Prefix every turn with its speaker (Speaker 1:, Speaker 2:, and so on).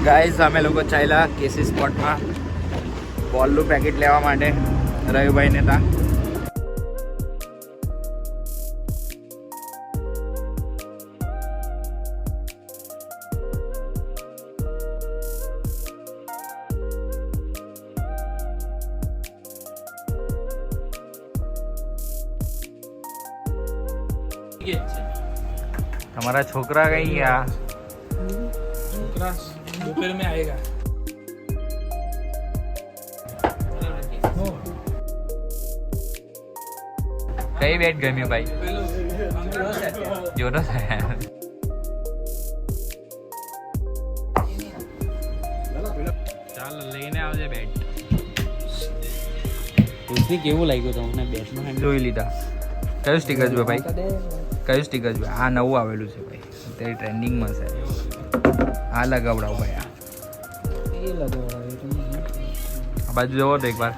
Speaker 1: guys અમે લોકો ચાલ્યા કેસી સ્પોટમાં બોલનું પેકેટ લેવા માટે રવિભાઈને ત્યાં हमारा छोकरा गई या
Speaker 2: छोकरा दोपहर में आएगा
Speaker 1: कई बैठ गए भाई जोरो है ચાલ લઈને આવજે બેટ
Speaker 3: પૂછતી કેવું લાગ્યું તમને બેટમાં
Speaker 1: જોઈ લીધા કયું સ્ટીકર જોવે ભાઈ કયું સ્ટીકર જોવે આ નવું આવેલું છે ભાઈ અત્યારે ટ્રેન્ડિંગમાં છે આ લગાવડાવો ભાઈ
Speaker 3: એ લગાવડાવ્યું
Speaker 1: આ બાજુ જવો તો એકવાર